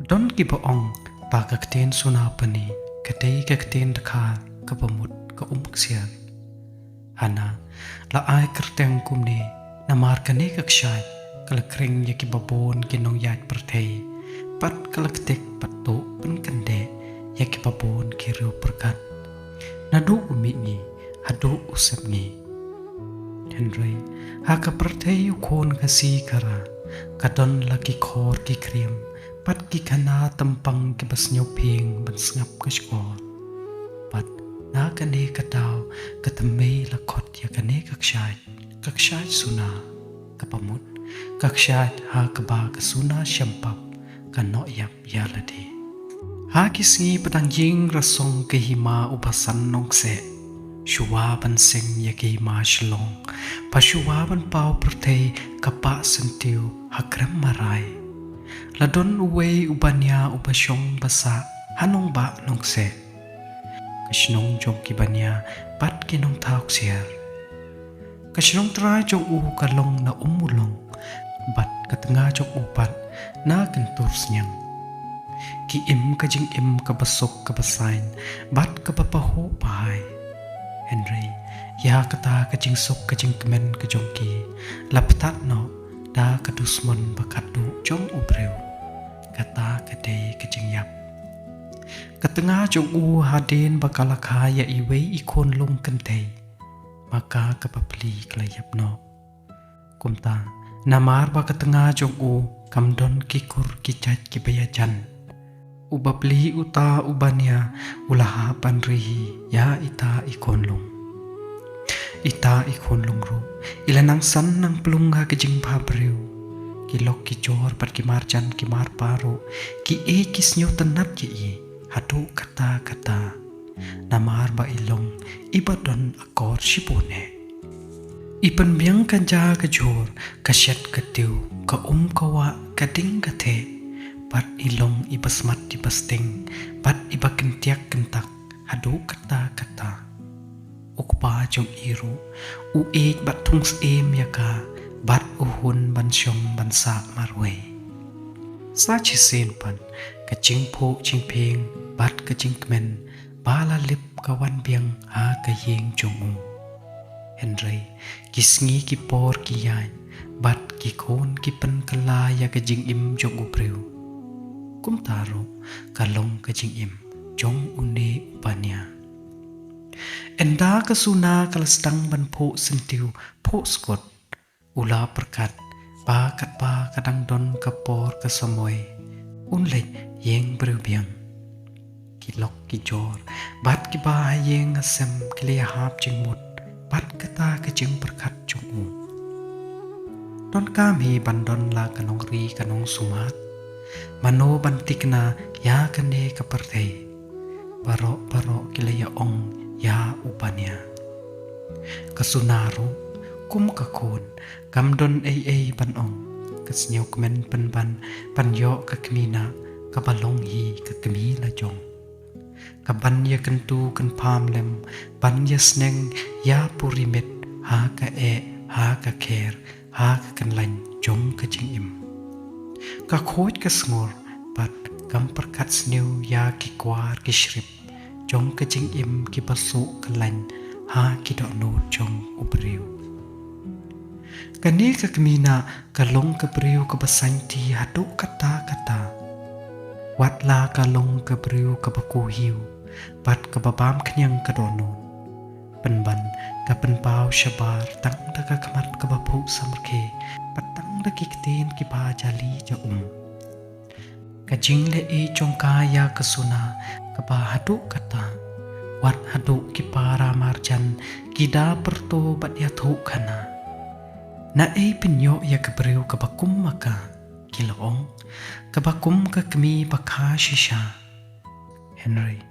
Don ki ba ong pa ka kten suna pani kadai ka kten dakha ka pamut ka siar hana la ai kerteng kumne na mar ka ne ka kshay kala kring ya ki babon ki nong yat perthei pat kala ktek pat to pen kande ya ki babon ki riu perkat na du umi ni hadu usap ni Henry ha ka perthei ukon ka si kara kadon la ki khor ki kriem pat ki kana tampang ki bas nyo ping ban ngap ka skor pat na ka ne ka daw ka tamay la khot ya ka ne ka kshay suna ka pamut ka kshay ha ka ba ka suna shampap ka no yap ya la di ha ki singi patang ying rasong ka hima ubasan nong se shuwa ban sing ya ki hima shlong pa shuwa ban pau perthei ka pa sentiu hakram marai Ladon uway ubanya ubasyong basa hanong ba nong se Kashnong jong kibanya pat kinong taok siar Kashnong try jong kalong na umulong bat katanga jong upat na kenturs niyang Ki im kajing im kabasok kabasain bat kabapaho pahay Henry ya kata kajing sok kajing kemen kajong ki laptat no da kadusmon bakadu jong ubreu kata kadai kajing yap katanga jong haden bakalakha ya iwei ikon long kentei maka kapapli klayap no kumta namar ba katanga jong kamdon kikur kichat kibayajan ubapli uta ubanya ulaha panrihi ya ita ikon long ita ikon long ro ilanang san nang plungha kajing pabreu kilok ki jor pat ki marjan ki mar paro ki kisnyo tanat ye hadu kata namar ba ilong ibadon akor shipone ipan biang kanja ka jor kasyat katiu ka kawa kading kathe pat ilong ibasmat ibasting pat ibakentiak kentak hadu kata ukpa jong iru uek bat tungs yaka bat uhun bansyong bansa marwe sa chisen pan kaching pho ching peng bat kaching kmen bala lip kawan biang ha kayeng jong Henry kisngi ki por ki yan bat ki khon ki pan kala ya kajing im jong upreu kum taro kalong kajing im jong une upanya enda kasuna kalastang ban pho sentiu pho skot ula perkat pa kadang don kapor kasamoy unlay yeng berbiang kilok ki jor bat ki ba yeng asem kiliya hap jingmut bat kata kajing perkat jungu don kami bandon la kanong ri kanong sumat mano bantikna ya kane kapertei baro kiliya ong ya upanya kasunaro kum kakon kamdon ay banong kasnyaw kemen penban panyo kakmina kabalong hi kakmi la jong kabanya kentu kan pamlem banya sneng ya purimet ha ka ha ka kher ha ka kanlan jong ka jingim ka khoj ka snor pat kam perkat snew ya ki kwar ki shrip jong ka jingim ki basu kanlan ha ki do no jong ubriu kani kakmina kalong kabriu kabasanti hadu kata watla kalong kabriu kabaku hiu pat kababam knyang kadono penban kapenpau shabar tang daga kamat kabapu samrke patang dagi kten ki ba jali ja kajing le chongka ya kasuna kaba hadu kata wat hadu ki para marjan kida perto bat ya thu khana na pinyo ya kabriu kabakum maka kilong kabakum kakmi bakha shisha Henry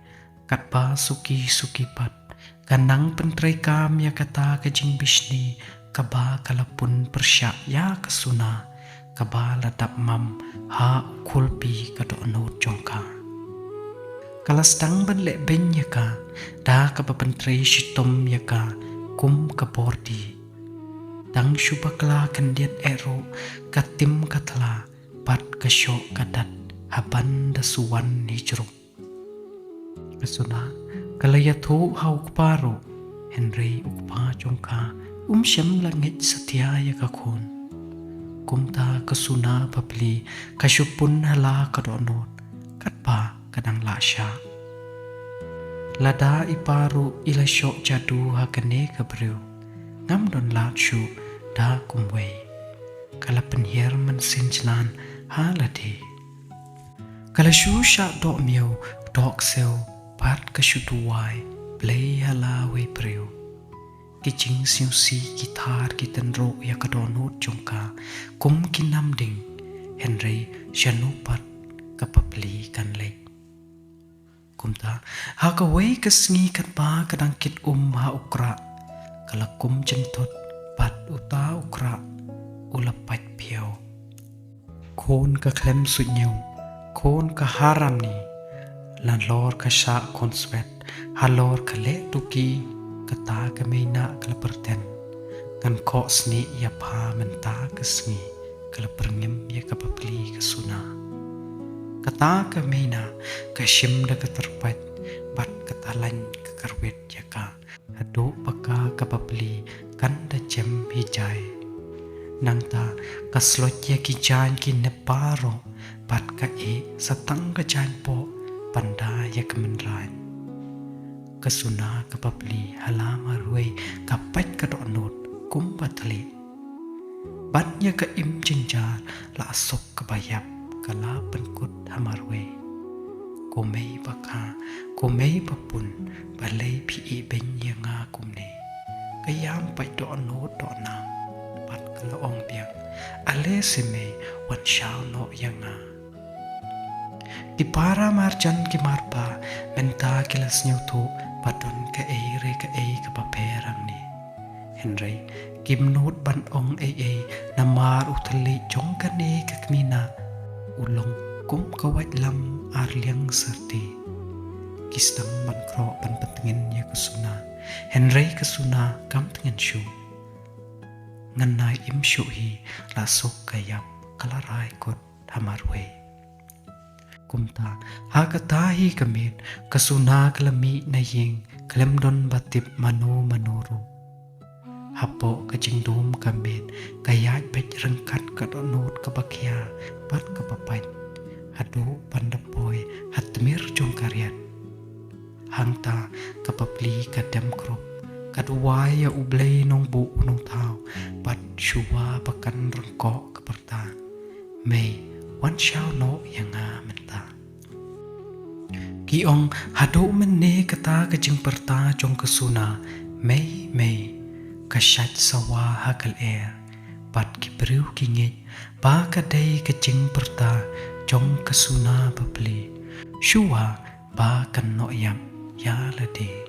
katpa suki pat kanang pentrai kam ya kata kajing bishni kaba kalapun persya ya kasuna kaba ladap mam ha kulpi kado anut jongka kalastang ban le ben yaka da kaba pentrai shitom yaka kum kabordi dang shubakla kandiat ero katim katla pat kasyo kadat haban da suwan hijro kasuna kalaya thu hau paro Henry ukpa jongka syam langit setia ya kakon kumta kasuna papli kasyupun hala kadonot katpa kadang lasya lada iparu ila syok jadu hakane kabriu ngam don lakshu da kumwe kala penhiar men sinjlan halade kala shu sha dok miau dok sel pat kashuduai play hala we priu kiching siu si gitar kitanro ya kadonot jongka kum kinam ding Henry shanupat kapapli kan lek kumta hakaway kasngi katpa kadang kit ha ukra kalakum jentot pat uta ukra ulapat piao kon ka klem sunyo kon ka haram ni lan lor ka sha konswet halor ka le tuki kata ka meina kala perten kan ko sni ya pa menta kasngi kala perngem ya kapapli kasuna kata ka meina ka shim da ka terpat bat katalan ka karwet ya ka hadu baka kapapli kan da jem hijai nangta kaslot ya ki jan ki neparo bat ka satang ka jan po panda ya kemenran kasuna kapapli halama ruai kapat ka donot kumbatali batnya ka im jenjar la asok kabayap kala penkut hamarwe komei baka komei papun balai pi ben yanga kumne kayam pai donot donam pat kala ong piang ale seme wan shao no yanga di para marjan ki marpa menta kilas nyutu padon ka paperang ni Henry kim not ban ong namar utali jong kane ka kmina ulong kum kawat lam arliang serti kisdang ban kro ban pentingin ya kasuna Henry kasuna kam tengen shu nganai im shu hi lasok kayap kalarai kot hamarwe kumta hakatahi kamit kasuna kalami na ying kalemdon batip manoro hapo kajingdum kamit kayat bet rengkat kadonot kabakya pat kapapat hadu pandapoy hatmir jong karyat hangta kapapli kadam krop kaduway ya ublay nong bu nong tao pat shuwa bakan rengkok kaperta may wan shao no yanga menta kiong hadu menne kata kajing perta jong kasuna may kashat sawa hakal air pat kibriu kingit ba kadai kajing perta jong kasuna babli shuwa ba kan no yam ya lade